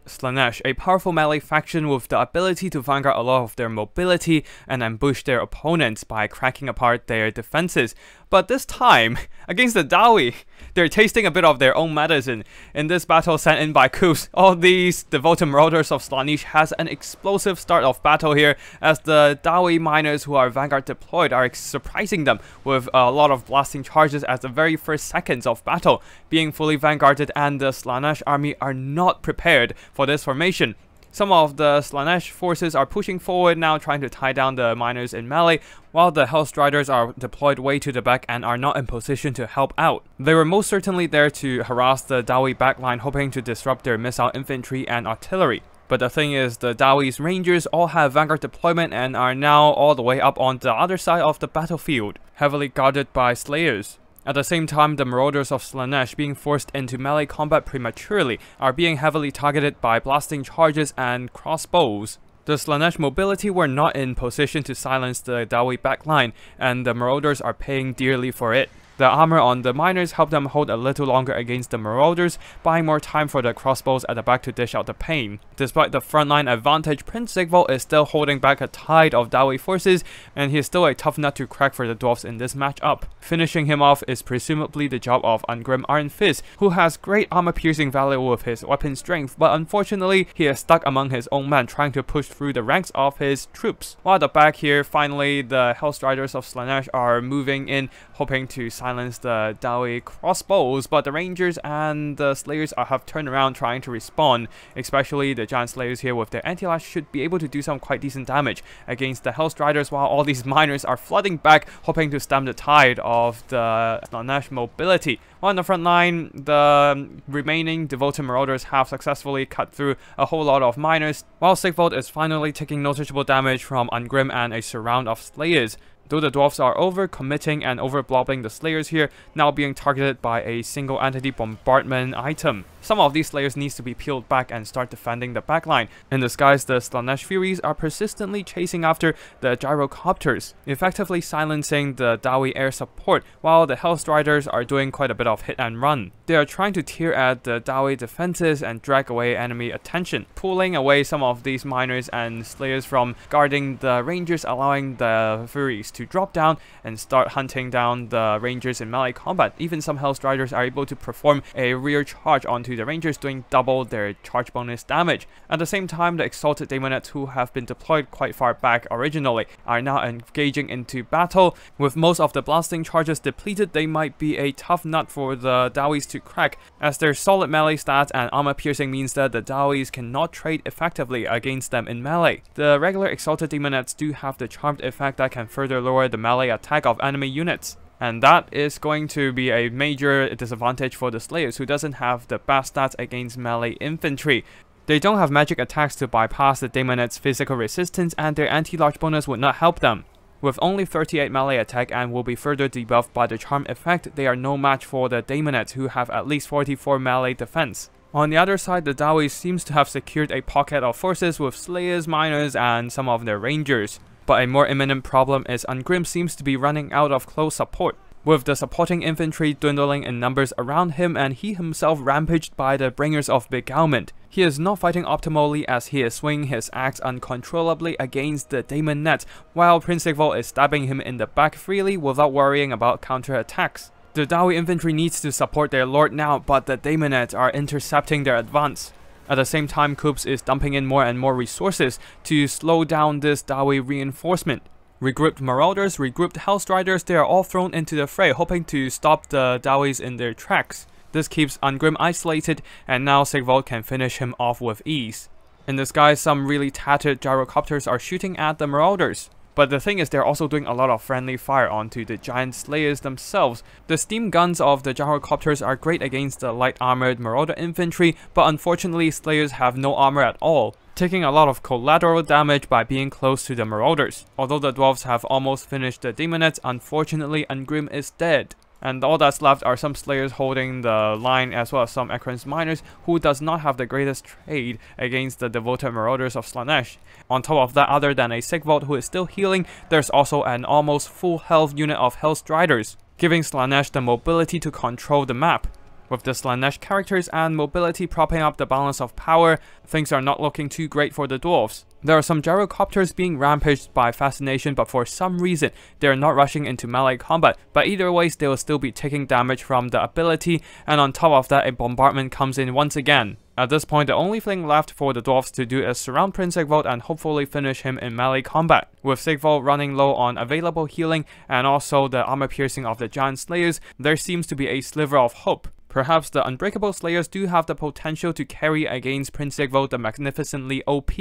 Slaanesh, a powerful melee faction with the ability to vanguard a lot of their mobility and ambush their opponents by cracking apart their defenses. But this time, against the Dawi, they're tasting a bit of their own medicine. In this battle sent in by Coops, all these devoted marauders of Slaanesh has an explosive start of battle here, as the Dawi miners who are Vanguard deployed are surprising them with a lot of blasting charges at the very first seconds of battle, being fully vanguarded, and the Slaanesh army are not prepared for this formation. Some of the Slaanesh forces are pushing forward now, trying to tie down the miners in melee, while the Hellstriders are deployed way to the back and are not in position to help out. They were most certainly there to harass the Dawi backline, hoping to disrupt their missile infantry and artillery. But the thing is, the Dawi's Rangers all have Vanguard deployment and are now all the way up on the other side of the battlefield, heavily guarded by Slayers. At the same time, the Marauders of Slaanesh, being forced into melee combat prematurely, are being heavily targeted by blasting charges and crossbows. The Slaanesh mobility were not in position to silence the Dawi backline, and the Marauders are paying dearly for it. The armor on the miners helped them hold a little longer against the Marauders, buying more time for the crossbows at the back to dish out the pain. Despite the frontline advantage, Prince Sigvald is still holding back a tide of Dawi forces, and he is still a tough nut to crack for the Dwarfs in this matchup. Finishing him off is presumably the job of Ungrim Iron Fist, who has great armor piercing value with his weapon strength, but unfortunately he is stuck among his own men trying to push through the ranks of his troops. While at the back here, finally the Hellstriders of Slaanesh are moving in, hoping to silence the Dawi crossbows, but the Rangers and the Slayers have turned around trying to respond. Especially the Giant Slayers here with their anti-lash should be able to do some quite decent damage against the Hellstriders, while all these miners are flooding back, hoping to stem the tide of the Slaanesh mobility. While on the front line, the remaining devoted marauders have successfully cut through a whole lot of miners, while Sigvald is finally taking noticeable damage from Ungrim and a surround of Slayers. Though the Dwarfs are over-committing and over-blobbing the Slayers here, now being targeted by a single entity bombardment item. Some of these Slayers needs to be peeled back and start defending the backline. In disguise, the Slaanesh Furies are persistently chasing after the gyrocopters, effectively silencing the Dawi air support, while the Hellstriders are doing quite a bit of hit and run. They are trying to tear at the Dawi defenses and drag away enemy attention, pulling away some of these miners and Slayers from guarding the Rangers, allowing the Furies to drop down and start hunting down the Rangers in melee combat. Even some Hellstriders are able to perform a rear charge onto the Rangers, doing double their charge bonus damage. At the same time, the Exalted Daemonettes, who have been deployed quite far back originally, are now engaging into battle. With most of the blasting charges depleted, they might be a tough nut for the Dawis to crack, as their solid melee stats and armor piercing means that the Dawis cannot trade effectively against them in melee. The regular Exalted Daemonettes do have the charmed effect that can further lower the melee attack of enemy units, and that is going to be a major disadvantage for the Slayers, who doesn't have the best stats against melee infantry. They don't have magic attacks to bypass the Daemonettes' physical resistance, and their anti-large bonus would not help them. With only 38 melee attack and will be further debuffed by the charm effect, they are no match for the Daemonettes, who have at least 44 melee defense. On the other side, the Dawi seems to have secured a pocket of forces with Slayers, Miners, and some of their Rangers. But a more imminent problem is Ungrim seems to be running out of close support, with the supporting infantry dwindling in numbers around him, and he himself rampaged by the Bringers of Beguilement. He is not fighting optimally, as he is swinging his axe uncontrollably against the Daemonettes, while Prince Sigvald is stabbing him in the back freely without worrying about counterattacks. The Dawi infantry needs to support their lord now, but the Daemonettes are intercepting their advance. At the same time, Coops is dumping in more and more resources to slow down this Dawi reinforcement. Regrouped Marauders, regrouped Hellstriders, they are all thrown into the fray, hoping to stop the Dawis in their tracks. This keeps Ungrim isolated, and now Sigvald can finish him off with ease. In the sky, some really tattered gyrocopters are shooting at the Marauders. But the thing is, they're also doing a lot of friendly fire onto the giant Slayers themselves. The steam guns of the gyrocopters are great against the light armored Marauder infantry, but unfortunately Slayers have no armor at all, taking a lot of collateral damage by being close to the Marauders. Although the Dwarfs have almost finished the Daemonettes, unfortunately Ungrim is dead. And all that's left are some Slayers holding the line, as well as some Ekron's Miners, who does not have the greatest trade against the devoted Marauders of Slaanesh. On top of that, other than a Sigvald who is still healing, there's also an almost full health unit of Hellstriders, giving Slaanesh the mobility to control the map. With the Slaanesh characters and mobility propping up the balance of power, things are not looking too great for the Dwarfs. There are some gyrocopters being rampaged by Fascination, but for some reason, they are not rushing into melee combat, but either way, they will still be taking damage from the ability, and on top of that, a bombardment comes in once again. At this point, the only thing left for the Dwarfs to do is surround Prince Sigvald and hopefully finish him in melee combat. With Sigvald running low on available healing and also the armor piercing of the Giant Slayers, there seems to be a sliver of hope. Perhaps the Unbreakable Slayers do have the potential to carry against Prince Sigvald the Magnificently OP.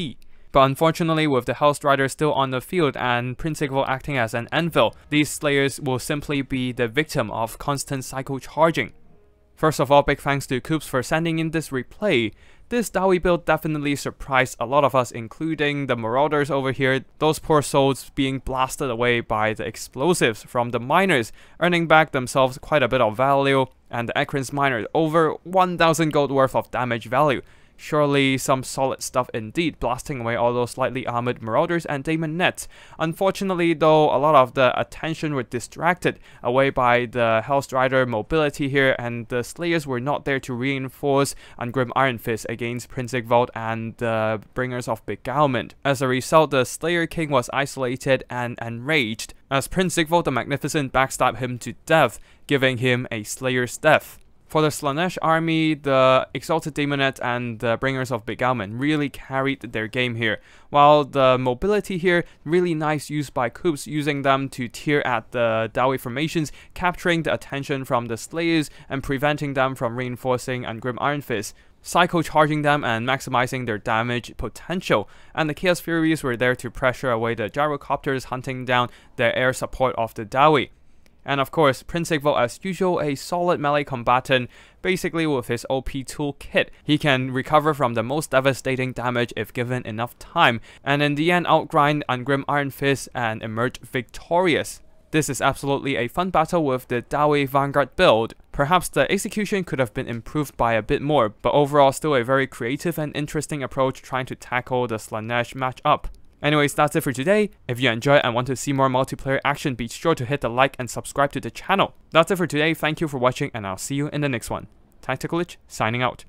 But unfortunately, with the Hellstrider still on the field and Prince Sigvald acting as an anvil, these Slayers will simply be the victim of constant cycle charging. First of all, big thanks to Coops for sending in this replay. This Dawi build definitely surprised a lot of us, including the Marauders over here, those poor souls being blasted away by the explosives from the miners, earning back themselves quite a bit of value, and the Ekron's miner over 1000 gold worth of damage value. Surely some solid stuff indeed, blasting away all those slightly armored Marauders and Daemonettes. Unfortunately though, a lot of the attention were distracted away by the Hellstrider mobility here, and the Slayers were not there to reinforce Ungrim Iron Fist against Prince Sigvald and the Bringers of Beguilement. As a result, the Slayer King was isolated and enraged, as Prince Sigvald the Magnificent backstabbed him to death, giving him a Slayer's death. For the Slaanesh army, the Exalted Daemonet and the Bringers of Beguilement really carried their game here, while the mobility here, really nice use by Coops, using them to tear at the Dawi formations, capturing the attention from the Slayers and preventing them from reinforcing Ungrim Iron Fist, cycle charging them and maximizing their damage potential, and the Chaos Furies were there to pressure away the gyrocopters, hunting down the air support of the Dawi. And of course, Prince Sigvald, as usual, a solid melee combatant. Basically, with his OP toolkit, he can recover from the most devastating damage if given enough time, and in the end outgrind Ungrim Iron Fist and emerge victorious. This is absolutely a fun battle with the Dawi Vanguard build. Perhaps the execution could have been improved by a bit more, but overall still a very creative and interesting approach trying to tackle the Slaanesh matchup. Anyways, that's it for today. If you enjoyed and want to see more multiplayer action, be sure to hit the like and subscribe to the channel. That's it for today. Thank you for watching, and I'll see you in the next one. Tactical Lich, signing out.